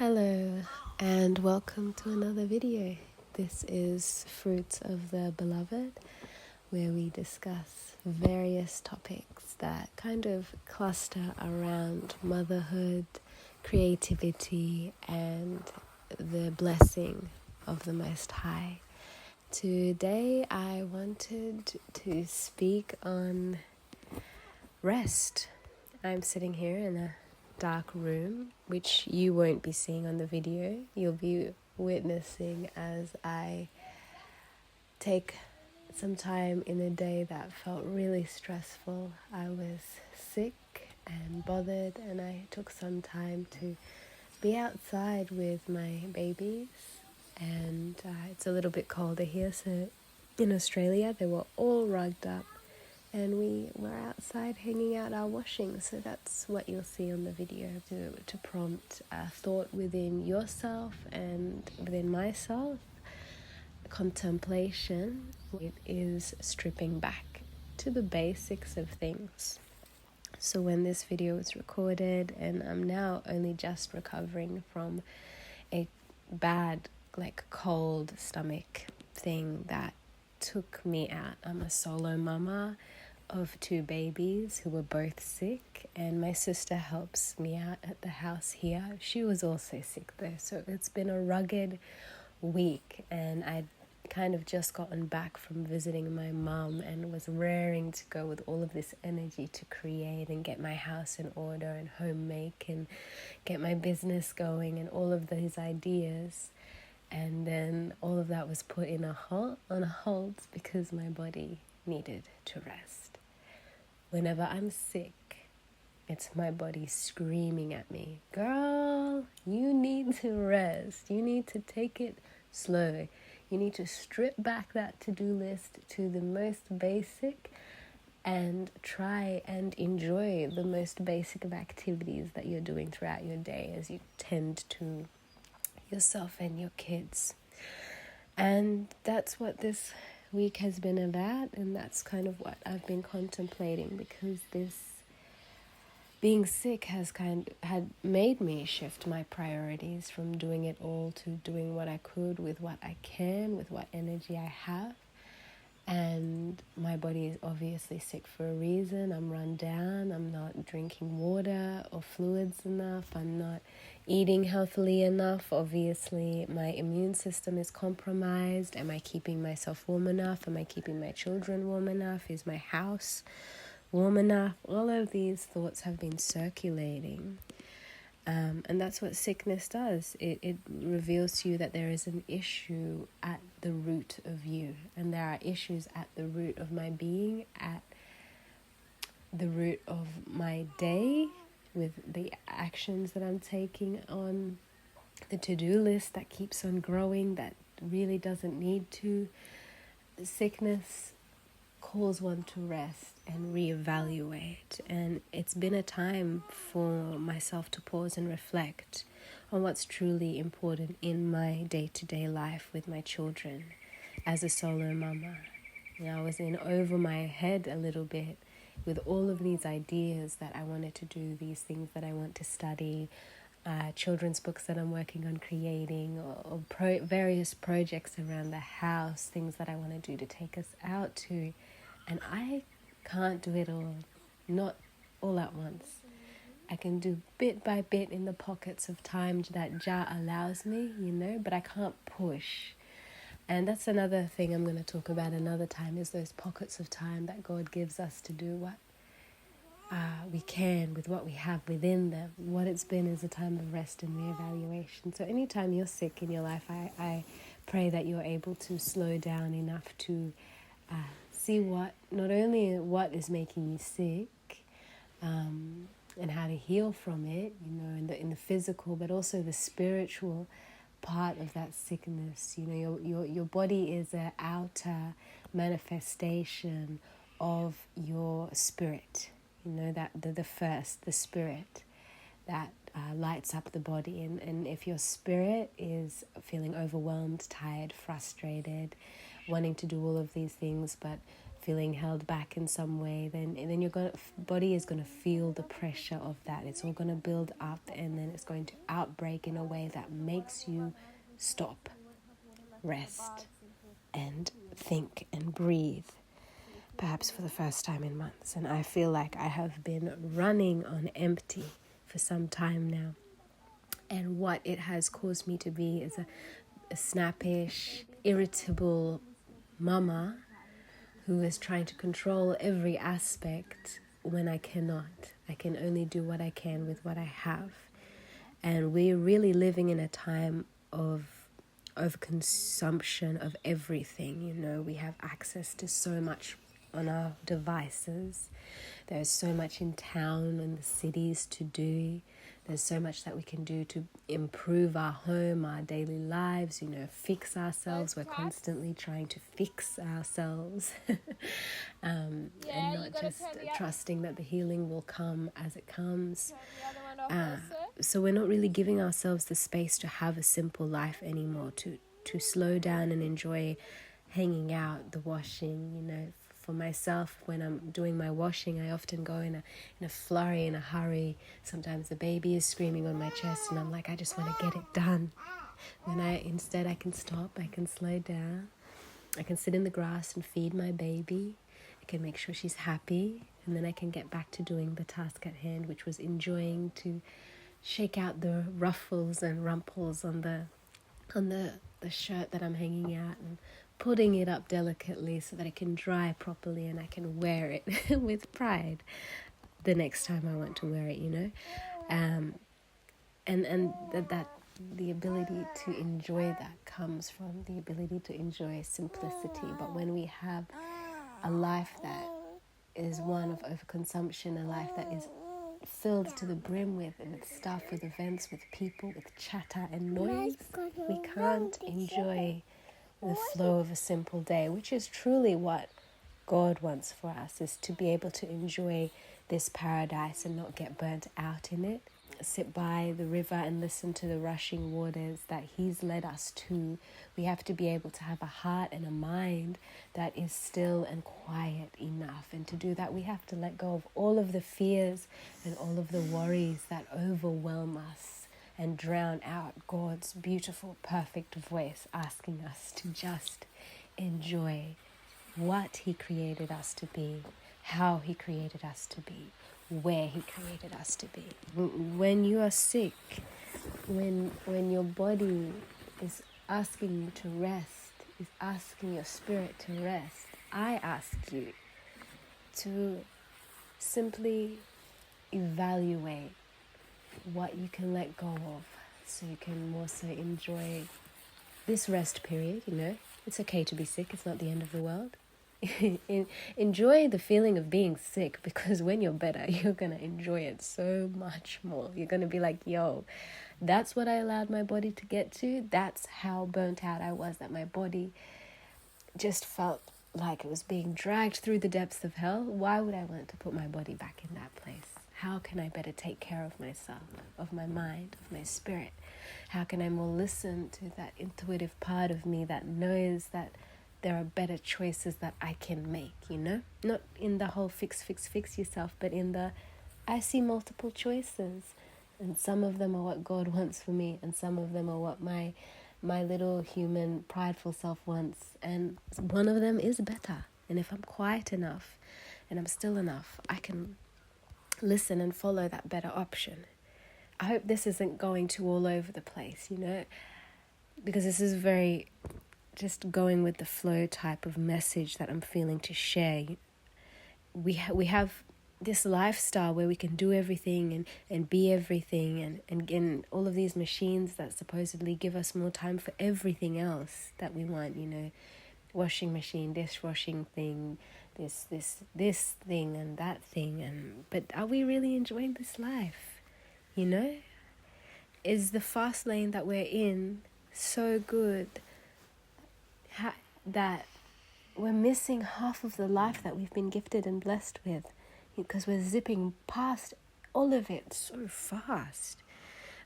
Hello and welcome to another video. This is Fruits of the Beloved, where we discuss various topics that kind of cluster around motherhood, creativity, and the blessing of the Most High. Today I wanted to speak on rest. I'm sitting here in a dark room, which you won't be seeing on the video. You'll be witnessing as I take some time in a day that felt really stressful. I was sick and bothered, and I took some time to be outside with my babies. And it's a little bit colder here, so in Australia they were all rugged up and we were outside hanging out our washing. So that's what you'll see on the video, to prompt a thought within yourself and within myself. Contemplation. It is stripping back to the basics of things. So when this video was recorded, and I'm now only just recovering from a bad, cold stomach thing that took me out. I'm a solo mama of two babies who were both sick, and my sister helps me out at the house here. She was also sick though, so it's been a rugged week, and I'd kind of just gotten back from visiting my mum and was raring to go with all of this energy to create and get my house in order and home make and get my business going and all of these ideas. And then all of that was put on a hold because my body needed to rest. Whenever I'm sick, it's my body screaming at me, girl, you need to rest. You need to take it slow. You need to strip back that to-do list to the most basic and try and enjoy the most basic of activities that you're doing throughout your day as you tend to yourself and your kids. And that's what this week has been about, and that's kind of what I've been contemplating, because this being sick had made me shift my priorities from doing it all to doing what I could with what I can, with what energy I have. And my body is obviously sick for a reason. I'm run down. I'm not drinking water or fluids enough. I'm not eating healthily enough. Obviously, my immune system is compromised. Am I keeping myself warm enough? Am I keeping my children warm enough? Is my house warm enough? All of these thoughts have been circulating. And that's what sickness does. It reveals to you that there is an issue at the root of you. And there are issues at the root of my being, at the root of my day, with the actions that I'm taking on the to-do list that keeps on growing, that really doesn't need to. Sickness calls one to rest and reevaluate, and it's been a time for myself to pause and reflect on what's truly important in my day-to-day life with my children as a solo mama. I was in over my head a little bit with all of these ideas that I wanted to do, these things that I want to study, children's books that I'm working on creating, or various projects around the house, things that I want to do to take us out to. And I can't do it all, not all at once. I can do bit by bit in the pockets of time that Jah allows me, but I can't push. And that's another thing I'm going to talk about another time, is those pockets of time that God gives us to do what we can with what we have within them. What it's been is a time of rest and reevaluation. So anytime you're sick in your life, I pray that you're able to slow down enough to see not only what is making you sick, and how to heal from it, in the physical, but also the spiritual part of that sickness. Your body is an outer manifestation of your spirit. That the spirit that lights up the body, and if your spirit is feeling overwhelmed, tired, frustrated, wanting to do all of these things, but feeling held back in some way, then your body is going to feel the pressure of that. It's all going to build up, and then it's going to outbreak in a way that makes you stop, rest, and think and breathe, perhaps for the first time in months. And I feel like I have been running on empty for some time now. And what it has caused me to be is a snappish, irritable mama who is trying to control every aspect when I cannot. I can only do what I can with what I have. And we're really living in a time of consumption of everything. You know, we have access to so much on our devices. There's so much in town and the cities to do. There's so much that we can do to improve our home, our daily lives, you know, fix ourselves. We're constantly trying to fix ourselves and not just trusting that the healing will come as it comes. So we're not really giving ourselves the space to have a simple life anymore, to slow down and enjoy hanging out, the washing, you know. For myself, when I'm doing my washing, I often go in a flurry, in a hurry. Sometimes the baby is screaming on my chest and I'm like, I just want to get it done. Instead I can stop, I can slow down. I can sit in the grass and feed my baby. I can make sure she's happy, and then I can get back to doing the task at hand, which was enjoying to shake out the ruffles and rumples on the shirt that I'm hanging out, and putting it up delicately so that it can dry properly and I can wear it with pride the next time I want to wear it, you know. And that the ability to enjoy that comes from the ability to enjoy simplicity. But when we have a life that is one of overconsumption, a life that is filled to the brim with stuff, with events, with people, with chatter and noise, we can't enjoy the flow of a simple day, which is truly what God wants for us, is to be able to enjoy this paradise and not get burnt out in it. Sit by the river and listen to the rushing waters that He's led us to. We have to be able to have a heart and a mind that is still and quiet enough. And to do that, we have to let go of all of the fears and all of the worries that overwhelm us and drown out God's beautiful, perfect voice asking us to just enjoy what He created us to be, how He created us to be, where He created us to be. When you are sick, when your body is asking you to rest, is asking your spirit to rest, I ask you to simply evaluate what you can let go of, so you can more so enjoy this rest period. You know, it's okay to be sick, it's not the end of the world. Enjoy the feeling of being sick, because when you're better, you're going to enjoy it so much more. You're going to be like, yo, that's what I allowed my body to get to. That's how burnt out I was, that my body just felt like it was being dragged through the depths of hell. Why would I want to put my body back in that place? How can I better take care of myself, of my mind, of my spirit? How can I more listen to that intuitive part of me that knows that there are better choices that I can make, you know? Not in the whole fix yourself, but in the, I see multiple choices. And some of them are what God wants for me, and some of them are what my little human prideful self wants. And one of them is better. And if I'm quiet enough and I'm still enough, I can listen and follow that better option. I hope this isn't going too all over the place, you know, because this is very just going with the flow type of message that I'm feeling to share. We have this lifestyle where we can do everything and be everything, and all of these machines that supposedly give us more time for everything else that we want, you know, washing machine, dishwashing thing, this thing and that thing, but are we really enjoying this life? You know, is the fast lane that we're in so good that we're missing half of the life that we've been gifted and blessed with, because we're zipping past all of it so fast?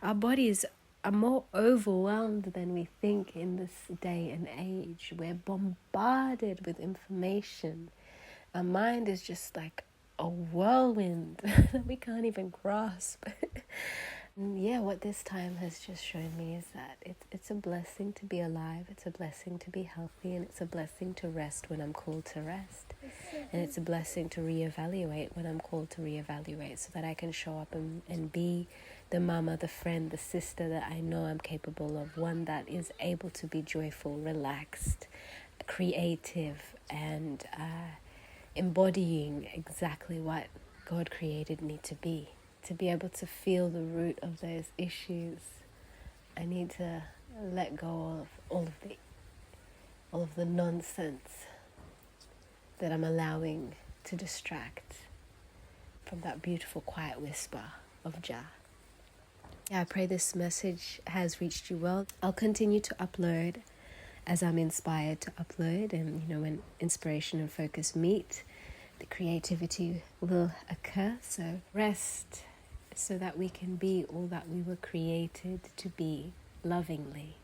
Our bodies are more overwhelmed than we think in this day and age. We're bombarded with information Our mind is just like a whirlwind that we can't even grasp. And yeah, what this time has just shown me is that it's a blessing to be alive, it's a blessing to be healthy, and it's a blessing to rest when I'm called to rest. And it's a blessing to reevaluate when I'm called to reevaluate, so that I can show up and be the mama, the friend, the sister that I know I'm capable of, one that is able to be joyful, relaxed, creative, and embodying exactly what God created me to be. To be able to feel the root of those issues, I need to let go of all of the nonsense that I'm allowing to distract from that beautiful quiet whisper of Jah. Yeah, I pray this message has reached you well. I'll continue to upload as I'm inspired to upload, and when inspiration and focus meet, the creativity will occur. So rest so that we can be all that we were created to be lovingly.